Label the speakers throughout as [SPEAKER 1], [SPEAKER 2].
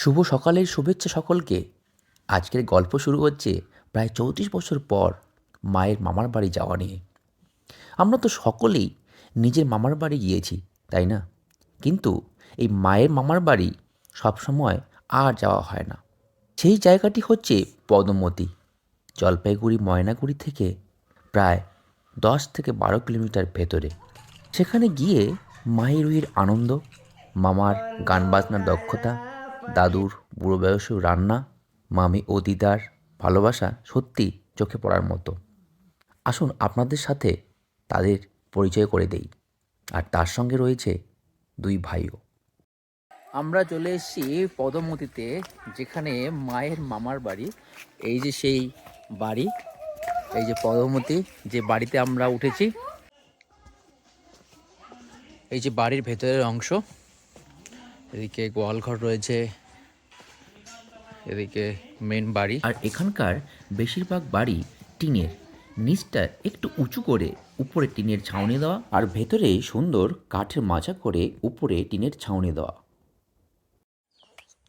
[SPEAKER 1] শুভ সকালের শুভেচ্ছা সকলকে। আজকের গল্প শুরু হচ্ছে প্রায় 34 বছর পর মায়ের মামার বাড়ি যাওয়া নিয়ে। আমরা তো সকলেই নিজের মামার বাড়ি গিয়েছি, তাই না? কিন্তু এই মায়ের মামার বাড়ি সবসময় আর যাওয়া হয় না। সেই জায়গাটি হচ্ছে পদমতি, জলপাইগুড়ি ময়নাগুড়ি থেকে প্রায় 10 থেকে 12 কিলোমিটার ভেতরে। সেখানে গিয়ে মায়ের রুহির আনন্দ, মামার গান বাজনার দক্ষতা, দাদুর বুড়ো বয়সেও রান্না, মামি ও দিদার ভালোবাসা সত্যি চোখে পড়ার মতো। আসুন আপনাদের সাথে তাদের পরিচয় করে দেই। আর তার সঙ্গে রয়েছে দুই ভাইও। আমরা চলে এসেছি পদমতিতে, যেখানে মায়ের মামার বাড়ি। এই যে সেই বাড়ি, এই যে পদমতি, যে বাড়িতে আমরা উঠেছি। এই যে বাড়ির ভেতরের অংশ, এদিকে গোয়ালঘর রয়েছে, এদিকে মেন বাড়ি। আর এখানকার বেশিরভাগ বাড়ি টিনের, নিচটা একটু উঁচু করে উপরে টিনের ছাউনি দেওয়া, আর ভেতরে সুন্দর কাঠের মাচা করে উপরে টিনের ছাউনি দেওয়া।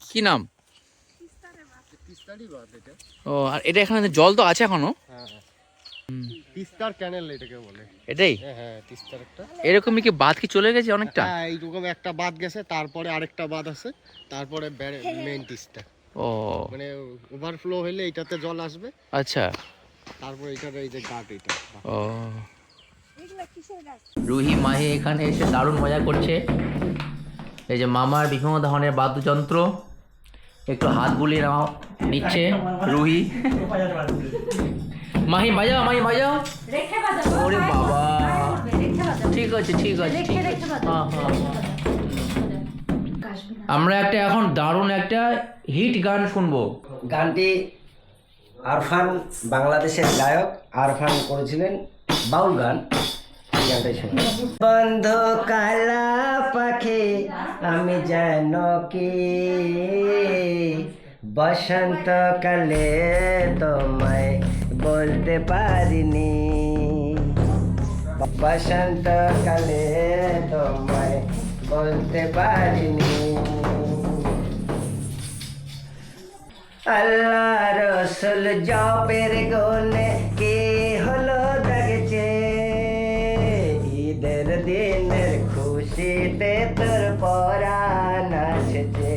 [SPEAKER 1] কি নাম? ও, আর এটা এখানে জল তো আছে এখনো?
[SPEAKER 2] তিস্তার ক্যানেল এটাকে বলে।
[SPEAKER 1] এটাই?
[SPEAKER 2] হ্যাঁ, তিস্তার একটা
[SPEAKER 1] এরকমই কি বাঁধ কি চলে গেছে অনেকটা?
[SPEAKER 2] হ্যাঁ, এইরকম একটা বাঁধ গেছে, তারপরে আরেকটা বাঁধ আছে, তারপরে মেইন তিস্তা।
[SPEAKER 1] ও,
[SPEAKER 2] মানে ওভারফ্লো হলে এটাতে জল আসবে,
[SPEAKER 1] আচ্ছা।
[SPEAKER 2] তারপর এটার এই যে ঘাট এটা।
[SPEAKER 1] ও, রুহি মাহি এখানে এসে দারুণ মজা করছে। এই যে মামার বিভিন্ন ধরনের বাদ্যযন্ত্র, একটু হাত বুলিয়ে নাও নিচ্ছে রুহি। মাহি বাজাও, মাহি বাজাও। ওরে বাবা, ঠিক আছে ঠিক আছে ঠিক আছে। হ্যাঁ হ্যাঁ, আমরা একটা এখন দারুণ একটা হিট গান শুনবো।
[SPEAKER 3] গানটি আরফান, বাংলাদেশের গায়ক আরফান করেছিলেন বাউল গান। গানটাই শুনুন। বন্ধ কালা পাখি আমি যেন কি বসন্ত কালে তোমায় বলতে পারিনি, বসন্ত কালে তোমায় বলতে পারিনি। আল্লাহ রসুল জপের গুনে কি হলো দেখছে, ঈদের দিনের খুশিতে তোর পরাণ আসছে,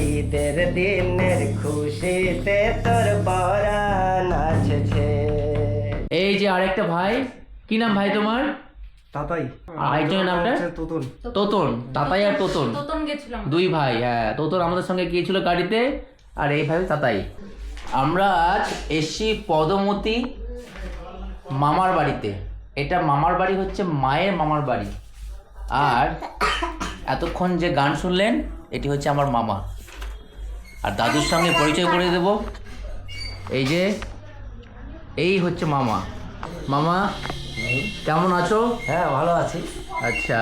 [SPEAKER 3] ঈদের দিনের খুশিতে তোর পরাণ আসছে।
[SPEAKER 1] এই যে আরেকটা ভাই, কি নাম ভাই তোমার?
[SPEAKER 2] তাতাই।
[SPEAKER 1] আরেকজনের নামটা?
[SPEAKER 2] তোতন।
[SPEAKER 1] তোতন, তাতাই আর তোতন,
[SPEAKER 4] তোতন গেছিলাম
[SPEAKER 1] দুই ভাই। হ্যাঁ, তোতন আমাদের সঙ্গে গিয়েছিল গাড়িতে, আর এই ভাই তাতাই। আমরা আজ এসছি পদমতি মামার বাড়িতে। এটা মামার বাড়ি হচ্ছে মায়ের মামার বাড়ি। আর এতক্ষণ যে গান শুনলেন, এটি হচ্ছে আমার মামা। আর দাদুর সঙ্গে পরিচয় করে দেব। এই যে এই হচ্ছে মামা। মামা কেমন আছো?
[SPEAKER 3] হ্যাঁ, ভালো আছি।
[SPEAKER 1] আচ্ছা,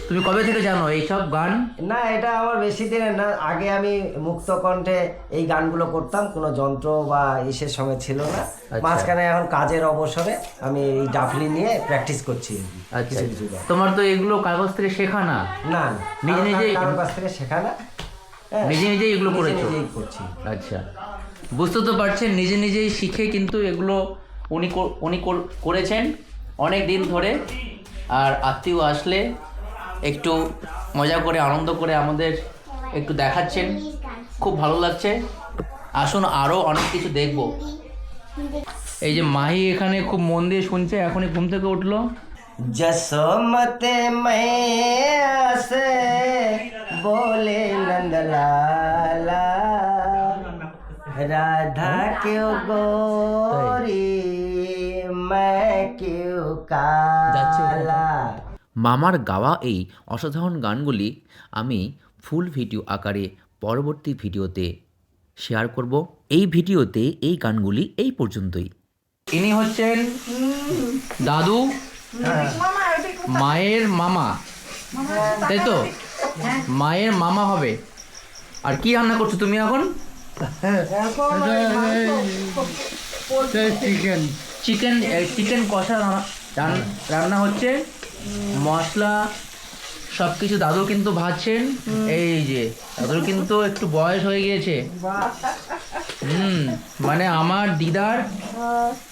[SPEAKER 1] তুমি কবে থেকে জানো এইসব গান?
[SPEAKER 3] না, এটা আমার বেশি দিনের না। আগে আমি মুক্ত কণ্ঠে এই গানগুলো করতাম, কোনো যন্ত্র বা ইসের সঙ্গে ছিল না। মাঝখানে এখন কাজের অবসরে আমি এই ডাফলি নিয়ে প্র্যাকটিস করছি।
[SPEAKER 1] আচ্ছা, তোমার তো এগুলো কাগজ থেকে শেখা না?
[SPEAKER 3] না,
[SPEAKER 1] নিজে নিজেই
[SPEAKER 3] কারোর কাছ থেকে শেখা না,
[SPEAKER 1] নিজে নিজেই এগুলো করেছো?
[SPEAKER 3] নিজেই করছি।
[SPEAKER 1] আচ্ছা, বুঝতে তো পারছেন, নিজে নিজেই শিখে কিন্তু এগুলো উনি করেছেন অনেক দিন ধরে। আর আত্মীয় আসলে একটু মজা করে আনন্দ করে আমাদের একটু দেখাচ্ছেন, খুব ভালো লাগছে। আসুন আরও অনেক কিছু দেখব। এই যে মাহি এখানে খুব মন দিয়ে শুনছে, এখনই ঘুম থেকে উঠলো।
[SPEAKER 3] जसोमते में आसे बोले नंदलाला, राधा क्यों गोरी मैं क्यों काला।
[SPEAKER 1] মামার গাওয়া এই অসাধারণ গানগুলি আমি ফুল ভিডিও আকারে পরবর্তী ভিডিওতে শেয়ার করব। এই ভিডিওতে এই গানগুলি এই পর্যন্তই। ইনি হচ্ছেন দাদু, মায়ের মামা, তাই তো? মায়ের মামা হবে। আর কি রান্না করছো তুমি এখন? চিকেন কষা রান্না হচ্ছে। মশলা সব কিছু দাদু কিন্তু ভাজছেন। এই যে দাদুর কিন্তু একটু বয়স হয়ে গিয়েছে। মানে আমার দিদার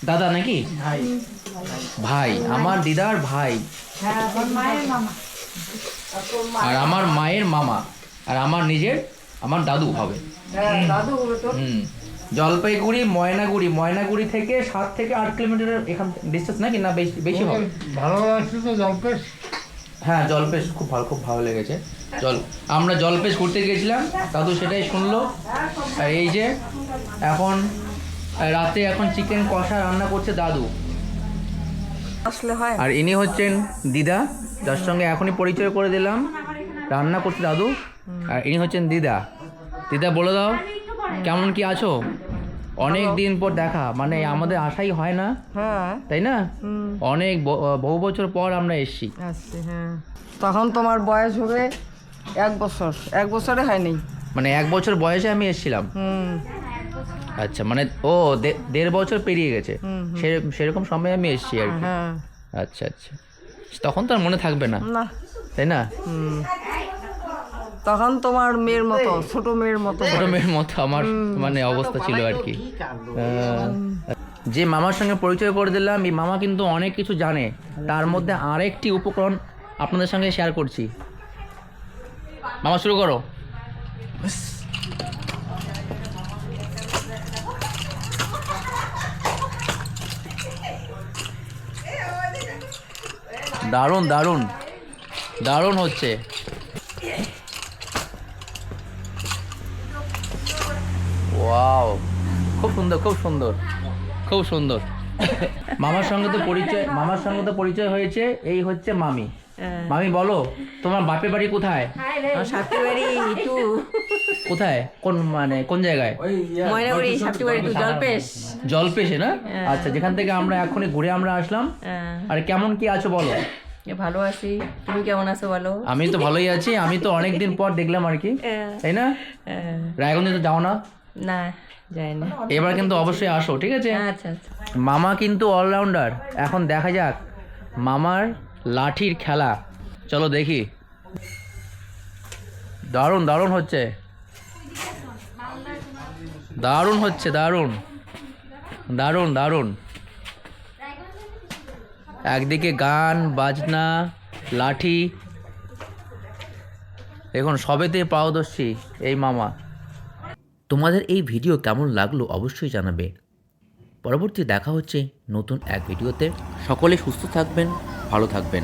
[SPEAKER 1] দাদা নাকি ভাই, আমার দিদার ভাই, আর আমার মায়ের মামা, আর আমার নিজের আমার দাদু হবে। জলপাইগুড়ি ময়নাগুড়ি থেকে 7 থেকে 8 কিলোমিটার এখান ডিস্টেন্স নাকি না বেশি হবে?
[SPEAKER 2] ভালো লাগছে তো জলপেশ।
[SPEAKER 1] হ্যাঁ জলপেশ খুব ভালো লেগেছে। আমরা জলপেশ ঘুরতে গিয়েছিলাম, দাদু সেটাই শুনলো। আর এই যে এখন রাতে এখন চিকেন কষা রান্না করছে দাদু। আর ইনি হচ্ছেন দিদা, যার সঙ্গে এখনই পরিচয় করে দিলাম, রান্না করছে দাদু। আর ইনি হচ্ছেন দিদা। দিদা বলে দাও কেমন কি আছো? অনেক দিন পর দেখা, মানে আমাদের আশাই হয় না, তাই না? অনেক বহু বছর পর আমরা এসেছি।
[SPEAKER 4] হ্যাঁ, তখন তোমার বয়স হবে 1 বছর, 1 বছরে হয়নি,
[SPEAKER 1] মানে 1 বছর বয়সে আমি এসেছিলাম। আচ্ছা, মানে ও 1.5 বছর পেরিয়ে গেছে, সেরকম সময় আমি এসেছি আর কি। আচ্ছা আচ্ছা, তখন তো আর মনে থাকবে না, তাই না?
[SPEAKER 4] তখন তোমার মেয়ের মতো, ছোট মেয়ের মতো
[SPEAKER 1] আমার মানে অবস্থা ছিল আর কি। যে মামার সঙ্গে পরিচয় করে দিলাম, এই মামা কিন্তু অনেক কিছু জানে। তার মধ্যে আরেকটি উপকরণ আপনাদের সঙ্গে শেয়ার করছি। মামা শুরু করো। দারুণ দারুণ দারুণ হচ্ছে। ওয়াও, খুব সুন্দর খুব সুন্দর খুব সুন্দর। মামার সঙ্গে তো পরিচয় হয়েছে। এই হচ্ছে মামি। মামি বলো, তোমার বাপের বাড়ি কোথায়? কোথায়, কোন জায়গায়? জলপেশে না? আচ্ছা, যেখান থেকে আমরা এখনই ঘুরে আসলাম। আর কেমন কি আছো বলো?
[SPEAKER 5] ভালো আছি, তুমি কেমন আছো বলো?
[SPEAKER 1] আমি তো ভালোই আছি। আমি তো অনেকদিন পর দেখলাম আর কি, তাই না? রায়গঞ্জে তো যাও না?
[SPEAKER 5] না, যাই না।
[SPEAKER 1] এবার কিন্তু অবশ্যই আসো, ঠিক আছে?
[SPEAKER 5] আচ্ছা আচ্ছা।
[SPEAKER 1] মামা কিন্তু অলরাউন্ডার। এখন দেখা যাক মামার লাঠির খেলা। চলো দেখি। দারুণ দারুণ হচ্ছে, দারুণ হচ্ছে, দারুণ দারুণ দারুণ। একদিকে গান বাজনা, লাঠি, দেখুন সবেতে পারদর্শী এই মামা। তোমাদের এই ভিডিও কেমন লাগলো অবশ্যই জানাবে। পরবর্তী দেখা হচ্ছে নতুন এক ভিডিওতে। সকলে সুস্থ থাকবেন, ভালো থাকবেন।